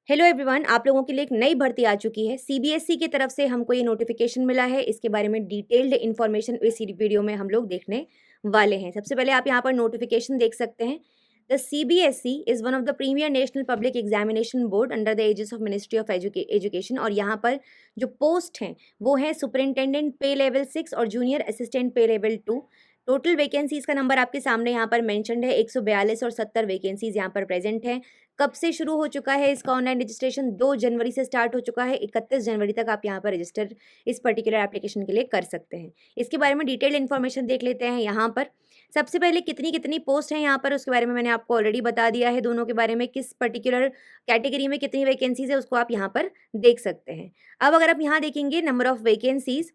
Hello everyone, आप लोगों के लिए एक नई भर्ती आ चुकी है। सीबीएसई की तरफ से हमको ये नोटिफिकेशन मिला है। इसके बारे में डिटेल्ड इन्फॉर्मेशन इस वीडियो में हम लोग देखने वाले हैं। सबसे पहले आप यहाँ पर नोटिफिकेशन देख सकते हैं। The CBSE is one of the premier national public examination board under the aegis of Ministry of Education. और यहाँ पर जो पोस्ट हैं वो है सुपरिंटेंडेंट पे लेवल 6 और जूनियर असिस्टेंट पे लेवल 2। टोटल वैकेंसीज का नंबर आपके सामने यहाँ पर मेंशन्ड है। 142 और 70 वैकेंसीज यहाँ पर प्रेजेंट है। कब से शुरू हो चुका है इसका ऑनलाइन रजिस्ट्रेशन? 2 जनवरी से स्टार्ट हो चुका है। 31 जनवरी तक आप यहाँ पर रजिस्टर इस पर्टिकुलर एप्लीकेशन के लिए कर सकते हैं। इसके बारे में डिटेल इन्फॉर्मेशन देख लेते हैं। यहाँ पर सबसे पहले कितनी कितनी पोस्ट हैं यहाँ पर उसके बारे में मैंने आपको ऑलरेडी बता दिया है। दोनों के बारे में किस पर्टिकुलर कैटेगरी में कितनी वैकेंसीज है उसको आप यहाँ पर देख सकते हैं। अब अगर आप यहाँ देखेंगे number of vacancies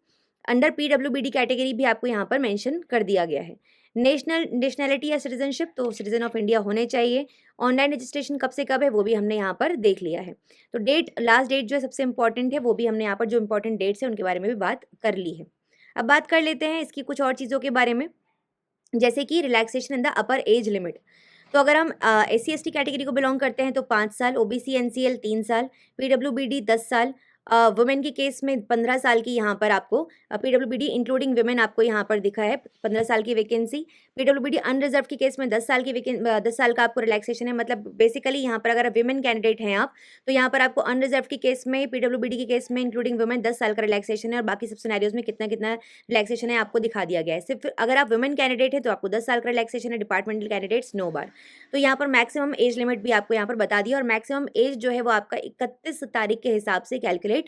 under PWBD category भी आपको यहाँ पर मेंशन कर दिया गया है। नेशनैलिटी या सिटीजनशिप, तो सिटीजन ऑफ इंडिया होने चाहिए। ऑनलाइन रजिस्ट्रेशन कब से कब है वो भी हमने यहाँ पर देख लिया है। तो लास्ट डेट जो है सबसे इंपॉर्टेंट है, वो भी हमने यहाँ पर जो इंपॉर्टेंट डेट्स हैं उनके बारे में भी बात कर ली है। अब बात कर लेते हैं इसकी कुछ और चीज़ों के बारे में, जैसे कि relaxation in the upper age limit. तो अगर हम SC ST कैटेगरी को बिलोंग करते हैं तो 5 साल, OBC NCL 3 साल, PWBD 10 साल, वुमेन के केस में 15 साल की यहाँ पर आपको PWBD इंक्लूडिंग वुमेन आपको यहाँ पर दिखा है 15 साल की वैकेंसी। PWBD अनरिजर्व के केस में 10 साल की 10 साल का आपको रिलैक्सेशन है। मतलब बेसिकली यहाँ पर अगर विमेन कैंडिडेट हैं आप, तो यहाँ पर आपको अनरिजर्व के केस में, PWBD के केस में इंक्लूडिंग वुमेन 10 साल का रिलैक्सेशन है। और बाकी सब सिनेरियोज में कितना कितना रिलैक्सेशन है आपको दिखा दिया गया है। सिर्फ अगर आप वुमेन कैंडिडेट है तो आपको 10 साल का रिलैक्सेशन है, डिपार्टमेंटल कैंडिडेट्स 9 बार। तो यहाँ पर मैक्सिमम एज लिमिट भी आपको यहाँ पर बता दिया, और मैक्सिमम एज जो है वो आपका 31 तारीख के हिसाब से कैलकुलेट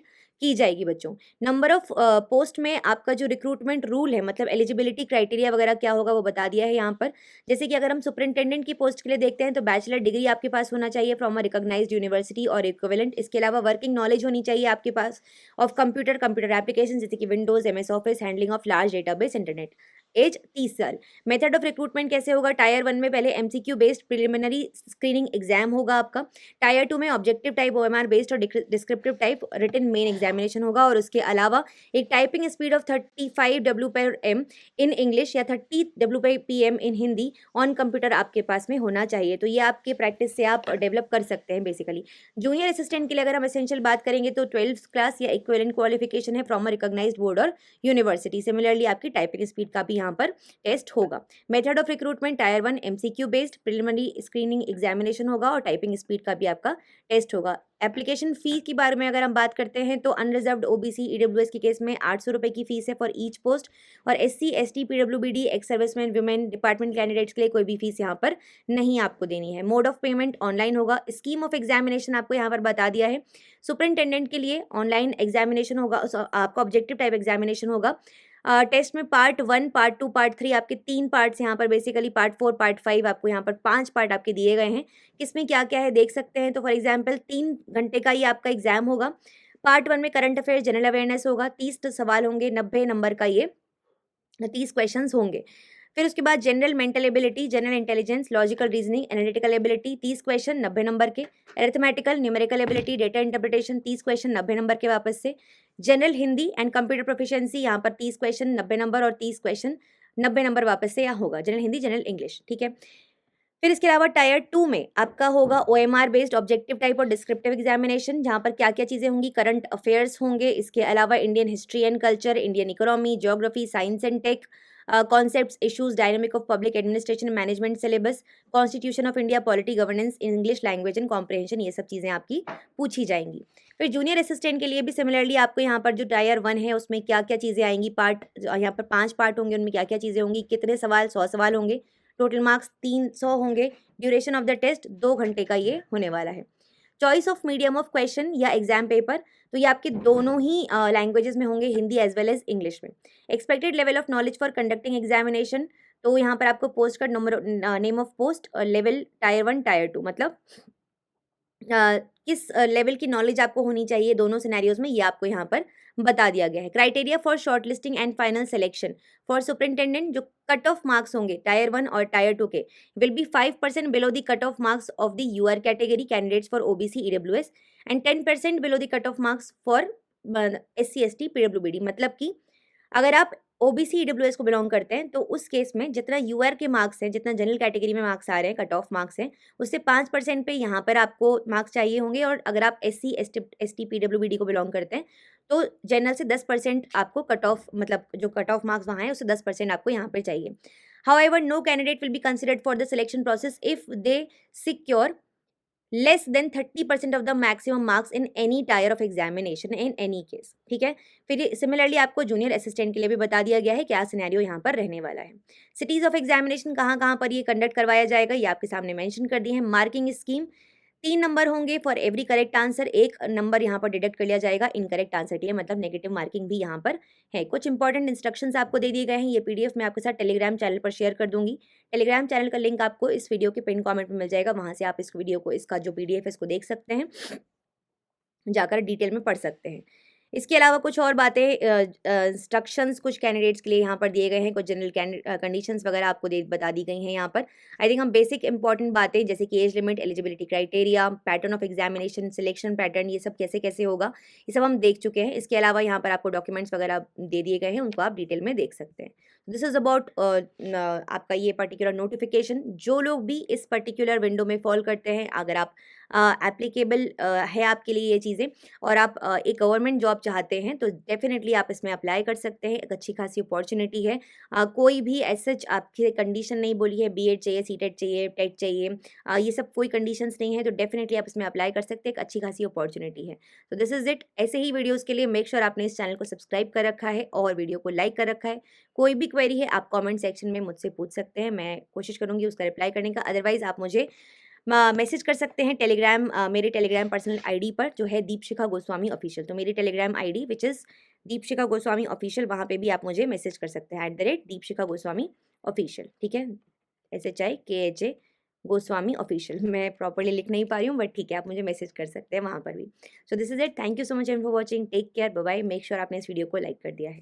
की जाएगी बच्चों। नंबर ऑफ पोस्ट में आपका जो रिक्रूटमेंट रूल है, मतलब एलिजिबिलिटी क्राइटेरिया वगैरह क्या होगा वो बता दिया है यहाँ पर। जैसे कि अगर हम सुपरिंटेंडेंट की पोस्ट के लिए देखते हैं तो बैचलर डिग्री आपके पास होना चाहिए फ्रॉम अ रिकॉग्नाइज्ड यूनिवर्सिटी और इक्विवेलेंट। इसके अलावा वर्किंग नॉलेज होनी चाहिए आपके पास ऑफ कंप्यूटर एप्लीकेशन, जैसे कि Windows, MS Office, handling of large database, internet. Age 30 साल। मेथड ऑफ रिक्रूटमेंट कैसे होगा? टायर 1 में पहले MCQ based preliminary screening exam होगा आपका। टायर 2 में ऑब्जेक्टिव टाइप OMR बेस्ड और descriptive type written main examination होगा। और उसके अलावा एक typing speed of 35 W/m in English या 30 W/PM in Hindi on computer आपके पास में होना चाहिए। तो ये आपके प्रैक्टिस से आप डेवलप कर सकते हैं बेसिकली। जूनियर असिस्टेंट के लिए अगर हम एसेंशियल बात करेंगे तो 12th क्लास या इक्विवेलेंट क्वालिफिकेशन है फ्रॉम अ रिकॉग्नाइज्ड बोर्ड और यूनिवर्सिटी। सिमिलरली आपकी टाइपिंग स्पीड का भी यहाँ पर टेस्ट होगा। Method of recruitment tyre 1 MCQ based preliminary screening examination होगा और टाइपिंग स्पीड का भी आपका टेस्ट होगा। एप्लीकेशन फी के बारे में अगर हम बात करते हैं तो अनरिजर्व्ड OBC EWS के केस में 800 रुपये की फीस है फॉर ईच पोस्ट। और SC ST PWBD ex serviceman women department candidates के लिए कोई भी फीस यहाँ पर नहीं आपको देनी है। मोड ऑफ पेमेंट ऑनलाइन होगा। स्कीम ऑफ एग्जामिनेशन आपको यहाँ पर बता दिया है। सुपरिंटेंडेंट के लिए ऑनलाइन एग्जामिनेशन होगा, आपका ऑब्जेक्टिव टाइप एग्जामिनेशन होगा। टेस्ट में पार्ट 1, पार्ट 2, पार्ट 3 आपके 3 पार्ट्स यहाँ पर बेसिकली, पार्ट 4, पार्ट 5 आपको यहाँ पर 5 पार्ट आपके दिए गए हैं। किसमें क्या क्या है देख सकते हैं। तो फॉर एग्जांपल 3 घंटे का ये आपका एग्जाम होगा। पार्ट 1 में करंट अफेयर्स जनरल अवेयरनेस होगा। 30 सवाल होंगे, 90 नंबर का ये 30 क्वेश्चंस होंगे। फिर उसके बाद general mental ability, general intelligence, logical reasoning, analytical ability 30 question 90 number के। Arithmetical numerical ability, data interpretation 30 question 90 number के वापस से। General Hindi and computer proficiency यहाँ पर 30 क्वेश्चन 90 नंबर और 30 क्वेश्चन 90 नंबर वापस से यहाँ होगा। जनरल हिंदी, जनरल इंग्लिश, ठीक है। फिर इसके अलावा टायर 2 में आपका होगा OMR बेस्ड ऑब्जेक्टिव टाइप और डिस्क्रिप्टिव एग्जामिनेशन, जहाँ पर क्या क्या चीज़ें होंगी? करंट अफेयर्स होंगे। इसके अलावा Indian history and culture, Indian economy, geography, science and tech, concepts, issues, dynamic of public administration management syllabus, constitution of India, polity, governance, English language and comprehension, ये सब चीज़ें आपकी पूछी जाएंगी। फिर जूनियर असिस्टेंट के लिए भी सिमिलरली आपको यहाँ पर जो टायर 1 है उसमें क्या क्या चीज़ें आएंगी? पार्ट यहाँ पर 5 पार्ट होंगे, उनमें क्या क्या चीज़ें होंगी? कितने सवाल? 100 सवाल होंगे। टोटल मार्क्स 300 होंगे। ड्यूरेशन ऑफ द टेस्ट 2 घंटे का ये होने वाला है। Choice of medium of question या एग्जाम पेपर, तो ये आपके दोनों ही लैंग्वेजेस में होंगे, Hindi as well as English में। Expected level of knowledge for conducting examination, तो यहाँ पर आपको पोस्ट का number, name of post, level tier 1 tier 2, मतलब किस लेवल की नॉलेज आपको होनी चाहिए दोनों सिनेरियोज में, ये आपको यहाँ पर बता दिया गया है। Criteria for short listing and final selection for superintendent, जो कट ऑफ मार्क्स होंगे टायर 1 और टायर 2 के, will be 5% below the cut off marks of the UR category candidates for OBC EWS and 10% below the cut off marks for SC ST PWBD। मतलब कि अगर आप OBC EWS को belong करते हैं, तो उस केस में जितना यूआर के मार्क्स हैं, जितना जनरल कैटेगरी में मार्क्स आ रहे हैं, कट ऑफ मार्क्स हैं, उससे 5% पे यहाँ पर आपको मार्क्स चाहिए होंगे। और अगर आप एससी एसटी पीडब्ल्यूबीडी को बिलोंग करते हैं तो जनरल से 10% आपको कट ऑफ, मतलब जो कट ऑफ मार्क्स वहाँ है उससे 10% आपको यहाँ पर चाहिए। However, no candidate will be considered for the selection process if they secure less than 30% of the maximum marks in any tyre of examination in any case. ठीक है, फिर सिमिलरली आपको जूनियर असिस्टेंट के लिए भी बता दिया गया है क्या सिनेरियो यहाँ पर रहने वाला है। सिटीज ऑफ एग्जामिनेशन कहाँ कहाँ पर ये कंडक्ट करवाया जाएगा ये आपके सामने मेंशन कर दिए हैं। मार्किंग स्कीम 3 नंबर होंगे for every correct answer, 1 number यहाँ पर डिडक्ट कर लिया जाएगा इनकरेक्ट आंसर के लिए, मतलब नेगेटिव मार्किंग भी यहाँ पर है। कुछ इंपॉर्टेंट इंस्ट्रक्शंस आपको दे दिए गए हैं, ये पीडीएफ मैं आपके साथ टेलीग्राम चैनल पर शेयर कर दूंगी। टेलीग्राम चैनल का लिंक आपको इस वीडियो के पिन कमेंट में मिल जाएगा, वहाँ से आप इस वीडियो को, इसका जो पीडीएफ है इसको देख सकते हैं, जाकर डिटेल में पढ़ सकते हैं। इसके अलावा कुछ और बातें, इंस्ट्रक्शंस कुछ कैंडिडेट्स के लिए यहाँ पर दिए गए हैं, कुछ जनरल कंडीशंस वगैरह आपको बता दी गई हैं यहाँ पर। आई थिंक हम बेसिक इंपॉर्टेंट बातें जैसे कि age limit, eligibility criteria, pattern of examination, selection pattern, ये सब कैसे कैसे होगा ये सब हम देख चुके हैं। इसके अलावा यहाँ पर आपको डॉक्यूमेंट्स वगैरह दे दिए गए हैं, उनको आप डिटेल में देख सकते हैं। दिस इज़ अबाउट आपका ये पर्टिकुलर नोटिफिकेशन। जो लोग भी इस पर्टिकुलर विंडो में फॉल करते हैं, अगर आप एप्लीकेबल है आपके लिए ये चीज़ें और आप एक गवर्नमेंट जॉब चाहते हैं तो डेफिनेटली आप इसमें अप्लाई कर सकते हैं, एक अच्छी खासी अपॉर्चुनिटी है। कोई भी ऐसे आपकी कंडीशन नहीं बोली है, बीएड चाहिए, सीटेट चाहिए, टेट चाहिए, ये सब कोई कंडीशंस नहीं है, तो डेफिनेटली आप इसमें अप्लाई कर सकते हैं, एक अच्छी खासी अपॉर्चुनिटी है। तो दिस इज़ इट। ऐसे ही वीडियोज़ के लिए मेक श्योर आपने इस चैनल को सब्सक्राइब कर रखा है और वीडियो को लाइक कर रखा है। कोई भी क्वेरी है आप कॉमेंट सेक्शन में मुझसे पूछ सकते हैं, मैं कोशिश करूँगी उसका रिप्लाई करने का। अदरवाइज़ आप मुझे मैसेज कर सकते हैं टेलीग्राम, मेरे टेलीग्राम पर्सनल आईडी पर जो है दीपशिखा गोस्वामी ऑफिशियल। तो मेरी Telegram ID which is Deepshikha Goswami official, वहाँ पे भी आप मुझे मैसेज कर सकते हैं @दीपशिखा गोस्वामी ऑफिशियल। ठीक है, SHIKHA गोस्वामी ऑफिशियल। मैं प्रॉपरली लिख नहीं पा रही हूँ बट ठीक है, आप मुझे मैसेज कर सकते हैं वहाँ पर भी। So this is it. Thank you so much for watching. Take care, bye bye. Make sure आपने इस वीडियो को लाइक कर दिया है।